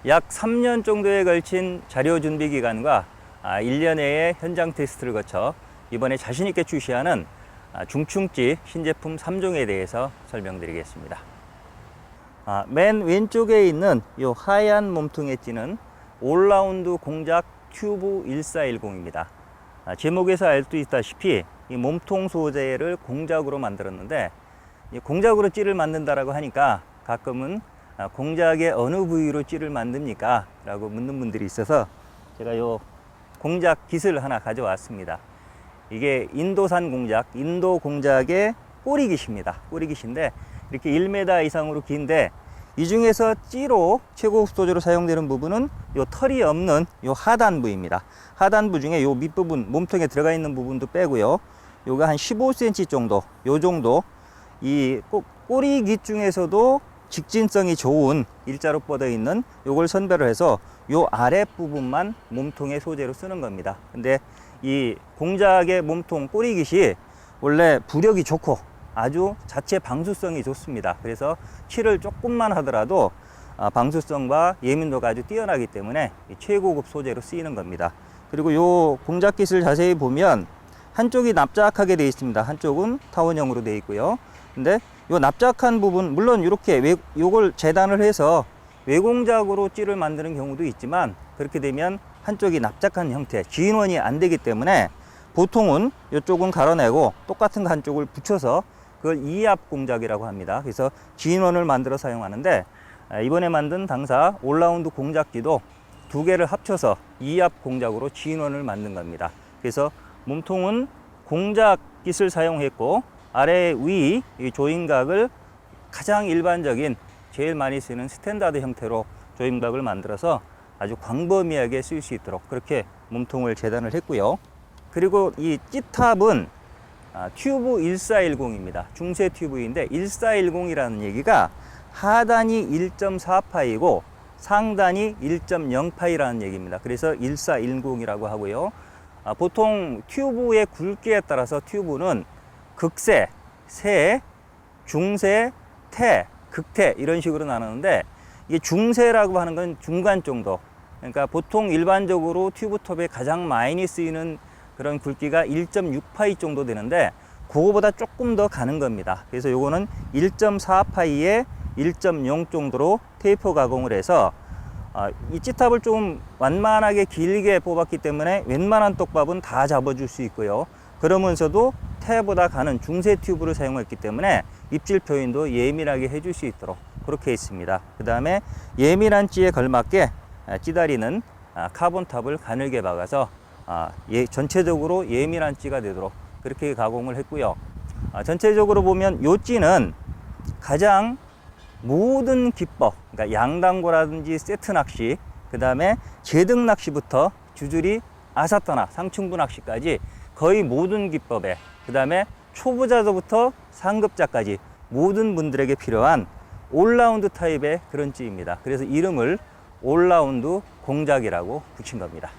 약 3년 정도에 걸친 자료 준비 기간과 1년여의 현장 테스트를 거쳐 이번에 자신 있게 출시하는 중충찌 신제품 3종에 대해서 설명드리겠습니다. 맨 왼쪽에 있는 이 하얀 몸통에 찌는 올라운드 공작 튜브 1410입니다. 제목에서 알 수 있다시피 이 몸통 소재를 공작으로 만들었는데, 이 공작으로 찌를 만든다라고 하니까 가끔은 공작의 어느 부위로 찌를 만듭니까? 라고 묻는 분들이 있어서 제가 요 공작 깃을 하나 가져왔습니다. 이게 인도산 공작, 인도 공작의 꼬리깃입니다. 꼬리깃인데 이렇게 1m 이상으로 긴데, 이 중에서 찌로 최고급 소재로 사용되는 부분은 요 털이 없는 요 하단부입니다. 하단부 중에 요 밑부분, 몸통에 들어가 있는 부분도 빼고요. 요거 한 15cm 정도, 요 정도. 이 꼬리깃 중에서도 직진성이 좋은 일자로 뻗어 있는 요걸 선별을 해서 요 아랫부분만 몸통의 소재로 쓰는 겁니다. 근데 이 공작의 몸통 꼬리깃이 원래 부력이 좋고 아주 자체 방수성이 좋습니다. 그래서 칠을 조금만 하더라도 방수성과 예민도가 아주 뛰어나기 때문에 최고급 소재로 쓰이는 겁니다. 그리고 요 공작깃을 자세히 보면 한쪽이 납작하게 되어 있습니다. 한쪽은 타원형으로 되어 있고요. 근데 요 납작한 부분, 물론 이렇게 요걸 재단을 해서 외공작으로 찌를 만드는 경우도 있지만, 그렇게 되면 한쪽이 납작한 형태, 지인원이 안 되기 때문에 보통은 이쪽은 갈아내고 똑같은 한쪽을 붙여서 그걸 이압 공작이라고 합니다. 그래서 지인원을 만들어 사용하는데, 이번에 만든 당사 올라운드 공작기도 두 개를 합쳐서 이압 공작으로 지인원을 만든 겁니다. 그래서 몸통은 공작깃을 사용했고, 아래 위 조임각을 가장 일반적인 제일 많이 쓰는 스탠다드 형태로 조임각을 만들어서 아주 광범위하게 쓸 수 있도록 그렇게 몸통을 재단을 했고요. 그리고 이 찌탑은 튜브 1410입니다. 중세 튜브인데 1410이라는 얘기가 하단이 1.4파이고 상단이 1.0파이라는 얘기입니다. 그래서 1410이라고 하고요. 보통 튜브의 굵기에 따라서 튜브는 극세, 세, 중세, 태, 극태 이런 식으로 나누는데, 이게 중세라고 하는 건 중간 정도. 그러니까 보통 일반적으로 튜브톱에 가장 많이 쓰이는 그런 굵기가 1.6파이 정도 되는데, 그거보다 조금 더 가는 겁니다. 그래서 요거는 1.4파이에 1.0 정도로 테이프 가공을 해서 이 찌탑을 좀 완만하게 길게 뽑았기 때문에 웬만한 떡밥은 다 잡아줄 수 있고요. 그러면서도 태보다 가는 중세 튜브를 사용했기 때문에 입질 표현도 예민하게 해줄 수 있도록 그렇게 있습니다. 그 다음에 예민한 찌에 걸맞게 찌다리는 카본탑을 가늘게 박아서 전체적으로 예민한 찌가 되도록 그렇게 가공을 했고요. 전체적으로 보면 요 찌는 가장 모든 기법, 그러니까 양단고라든지 세트 낚시, 그 다음에 제등 낚시부터 주줄이 아사타나 상층부 낚시까지 거의 모든 기법에, 그 다음에 초보자서부터 상급자까지 모든 분들에게 필요한 올라운드 타입의 그런 찌입니다. 그래서 이름을 올라운드 공작이라고 붙인 겁니다.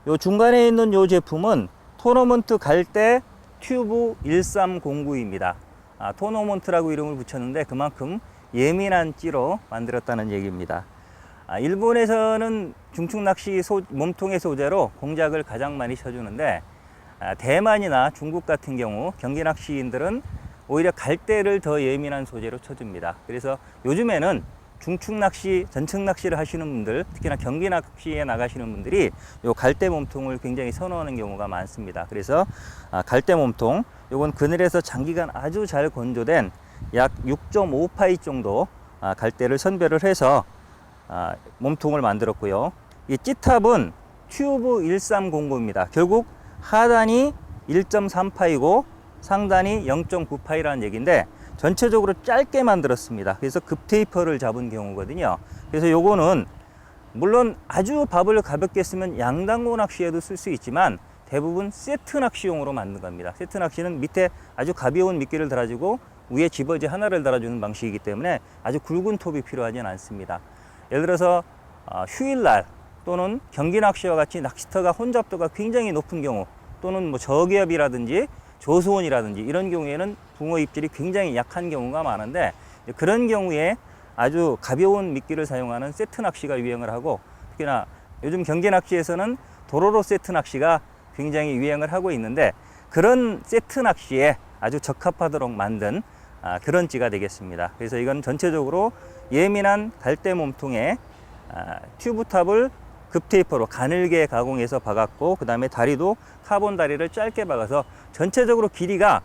요 중간에 있는 요 제품은 토너먼트 갈대 튜브 1309입니다. 토너먼트라고 이름을 붙였는데 그만큼 예민한 찌로 만들었다는 얘기입니다. 일본에서는 중충낚시 몸통의 소재로 공작을 가장 많이 쳐주는데, 대만이나 중국 같은 경우 경기낚시인들은 오히려 갈대를 더 예민한 소재로 쳐줍니다. 그래서 요즘에는 중충낚시, 전층낚시를 하시는 분들, 특히나 경기낚시에 나가시는 분들이 요 갈대 몸통을 굉장히 선호하는 경우가 많습니다. 그래서 갈대 몸통, 요건 그늘에서 장기간 아주 잘 건조된 약 6.5파이 정도 갈대를 선별을 해서 몸통을 만들었고요. 이 찌탑은 튜브 1309입니다. 결국 하단이 1.3파이고 상단이 0.9파이라는 얘기인데 전체적으로 짧게 만들었습니다. 그래서 급테이퍼를 잡은 경우거든요. 그래서 요거는 물론 아주 밥을 가볍게 쓰면 양단고 낚시에도 쓸 수 있지만 대부분 세트 낚시용으로 만든 겁니다. 세트 낚시는 밑에 아주 가벼운 미끼를 달아주고 위에 집어지 하나를 달아주는 방식이기 때문에 아주 굵은 톱이 필요하지는 않습니다. 예를 들어서 휴일날 또는 경기 낚시와 같이 낚시터가 혼잡도가 굉장히 높은 경우, 또는 뭐 저기압이라든지 조수온이라든지 이런 경우에는 붕어 입질이 굉장히 약한 경우가 많은데, 그런 경우에 아주 가벼운 미끼를 사용하는 세트 낚시가 유행을 하고, 특히나 요즘 경계 낚시에서는 도로로 세트 낚시가 굉장히 유행을 하고 있는데, 그런 세트 낚시에 아주 적합하도록 만든 그런 찌가 되겠습니다. 그래서 이건 전체적으로 예민한 갈대 몸통에 튜브탑을 급테이퍼로 가늘게 가공해서 박았고, 그 다음에 다리도 카본 다리를 짧게 박아서 전체적으로 길이가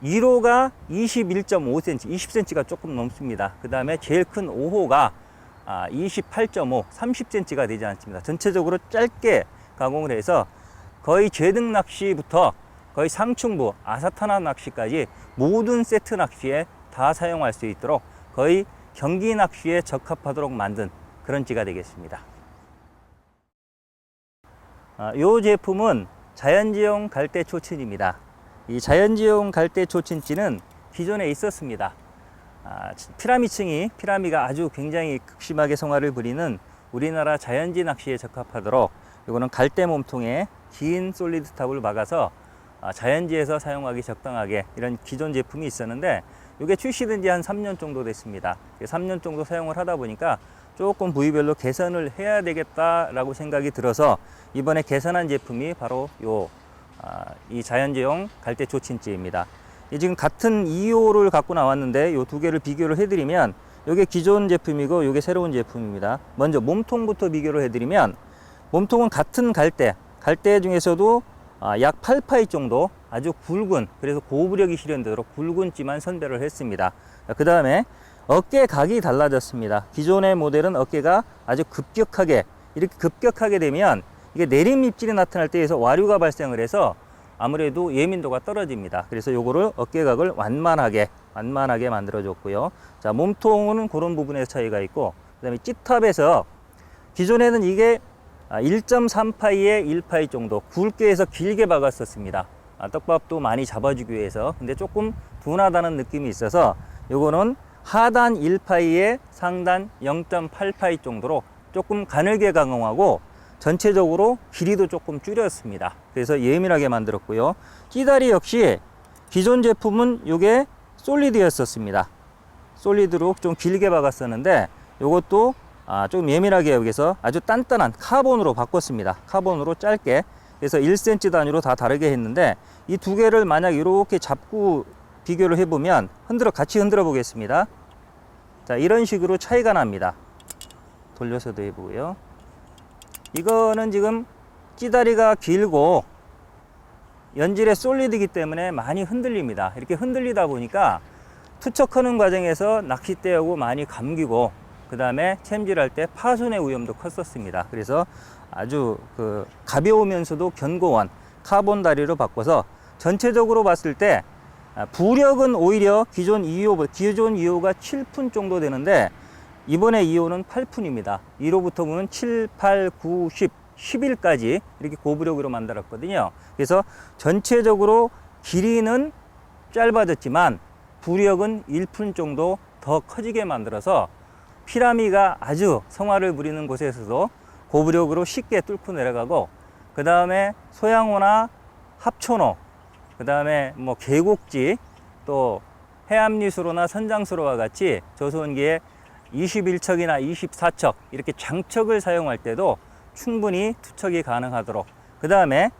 1호가 21.5cm, 20cm가 조금 넘습니다. 그 다음에 제일 큰 5호가 28.5, 30cm가 되지 않습니다. 전체적으로 짧게 가공을 해서 거의 제등 낚시부터 거의 상충부, 아사타나 낚시까지 모든 세트 낚시에 다 사용할 수 있도록 거의 경기 낚시에 적합하도록 만든 그런 찌가 되겠습니다. 이 제품은 자연지용 갈대 초친입니다. 이 자연지용 갈대 초친찌는 기존에 있었습니다. 피라미가 아주 굉장히 극심하게 성화를 부리는 우리나라 자연지 낚시에 적합하도록 이거는 갈대 몸통에 긴 솔리드 탑을 박아서 자연지에서 사용하기 적당하게 이런 기존 제품이 있었는데, 이게 출시된 지 한 3년 정도 됐습니다. 3년 정도 사용을 하다 보니까 조금 부위별로 개선을 해야 되겠다라고 생각이 들어서 이번에 개선한 제품이 바로 이 자연지용 갈대 초친찌입니다. 지금 같은 2호를 갖고 나왔는데 이 두 개를 비교를 해드리면 이게 기존 제품이고 이게 새로운 제품입니다. 먼저 몸통부터 비교를 해드리면, 몸통은 같은 갈대 중에서도 약 8파이 정도 아주 굵은, 그래서 고부력이 실현되도록 굵은 찌만 선별을 했습니다. 그 다음에 어깨 각이 달라졌습니다. 기존의 모델은 어깨가 아주 이렇게 급격하게 되면 이게 내림 입질이 나타날 때에서 와류가 발생을 해서 아무래도 예민도가 떨어집니다. 그래서 요거를 어깨각을 완만하게 만들어 줬고요. 자, 몸통은 그런 부분에서 차이가 있고, 그 다음에 찌탑에서 기존에는 이게 1.3파이에 1파이 정도 굵게 해서 길게 박았었습니다. 떡밥도 많이 잡아주기 위해서. 근데 조금 둔하다는 느낌이 있어서 요거는 하단 1파이에 상단 0.8파이 정도로 조금 가늘게 가공하고 전체적으로 길이도 조금 줄였습니다. 그래서 예민하게 만들었고요. 찌다리 역시 기존 제품은 이게 솔리드였었습니다. 솔리드로 좀 길게 박았었는데 요것도 좀 예민하게 여기서 아주 단단한 카본으로 바꿨습니다. 카본으로 짧게. 그래서 1cm 단위로 다 다르게 했는데, 이 두 개를 만약 이렇게 잡고 비교를 해보면 같이 흔들어 보겠습니다. 자, 이런 식으로 차이가 납니다. 돌려서도 해보고요. 이거는 지금 찌다리가 길고 연질의 솔리드이기 때문에 많이 흔들립니다. 이렇게 흔들리다 보니까 투척하는 과정에서 낚싯대하고 많이 감기고, 그 다음에 챔질할 때 파손의 위험도 컸었습니다. 그래서 아주 가벼우면서도 견고한 카본 다리로 바꿔서 전체적으로 봤을 때 부력은 오히려 기존 2호가 7푼 정도 되는데, 이번에 2호는 8푼입니다. 1호부터 보면 7, 8, 9, 10, 11까지 이렇게 고부력으로 만들었거든요. 그래서 전체적으로 길이는 짧아졌지만 부력은 1푼 정도 더 커지게 만들어서 피라미가 아주 성화를 부리는 곳에서도 고부력으로 쉽게 뚫고 내려가고, 그 다음에 소양호나 합천호, 그 다음에 뭐 계곡지, 또 해암리수로나 선장수로와 같이 저수온기에 21척이나 24척 이렇게 장척을 사용할 때도 충분히 투척이 가능하도록, 그 다음에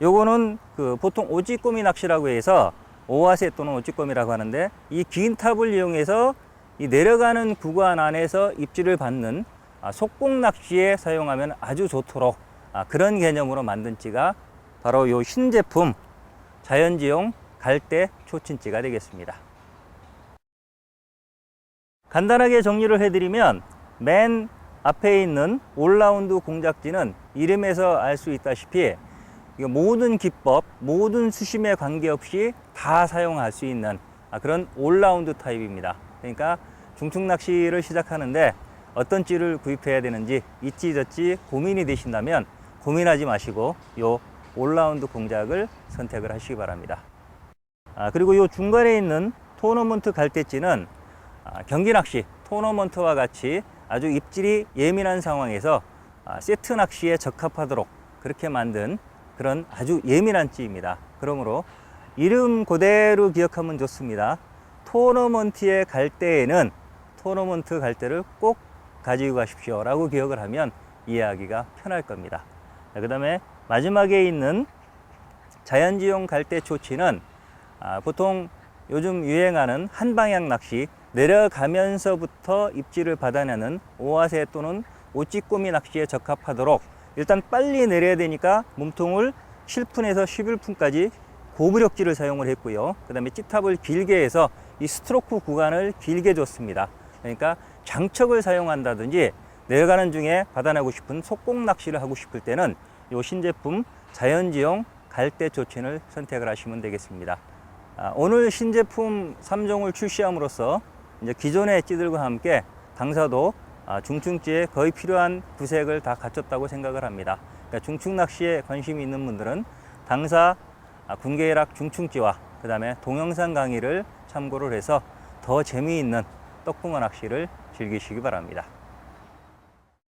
요거는 보통 오찌꼬미 낚시라고 해서 오화세 또는 오찌꼬미라고 하는데, 이 긴 탑을 이용해서 이 내려가는 구간 안에서 입질을 받는 속공 낚시에 사용하면 아주 좋도록 그런 개념으로 만든 찌가 바로 요 신제품 자연지용 갈대 초친찌가 되겠습니다. 간단하게 정리를 해드리면, 맨 앞에 있는 올라운드 공작지는 이름에서 알 수 있다시피 모든 기법, 모든 수심에 관계없이 다 사용할 수 있는 그런 올라운드 타입입니다. 그러니까 중축 낚시를 시작하는데 어떤 찌를 구입해야 되는지 이찌 저찌 고민이 되신다면 고민하지 마시고 요 올라운드 공작을 선택을 하시기 바랍니다. 그리고 요 중간에 있는 토너먼트 갈대찌는 경기 낚시, 토너먼트와 같이 아주 입질이 예민한 상황에서 세트 낚시에 적합하도록 그렇게 만든 그런 아주 예민한 찌입니다. 그러므로 이름 그대로 기억하면 좋습니다. 토너먼트에 갈 때에는 토너먼트 갈 때를 꼭 가지고 가십시오 라고 기억을 하면 이해하기가 편할 겁니다. 그 다음에 마지막에 있는 자연지형 갈대 초치는 보통 요즘 유행하는 한방향 낚시, 내려가면서부터 입질을 받아내는 오화새 또는 오찌꼬미 낚시에 적합하도록 일단 빨리 내려야 되니까 몸통을 7푼에서 11푼까지 고부력질을 사용을 했고요. 그 다음에 찌탑을 길게 해서 이 스트로크 구간을 길게 줬습니다. 그러니까 장척을 사용한다든지 내려가는 중에 받아내고 싶은 속공 낚시를 하고 싶을 때는 이 신제품 자연지형 갈대 조친을 선택을 하시면 되겠습니다. 오늘 신제품 3종을 출시함으로써 이제 기존의 찌들과 함께 당사도 중충찌에 거의 필요한 구색을 다 갖췄다고 생각을 합니다. 그러니까 중충 낚시에 관심이 있는 분들은 당사 군계락 중충찌와 그 다음에 동영상 강의를 참고를 해서 더 재미있는 떡붕어 낚시를 즐기시기 바랍니다.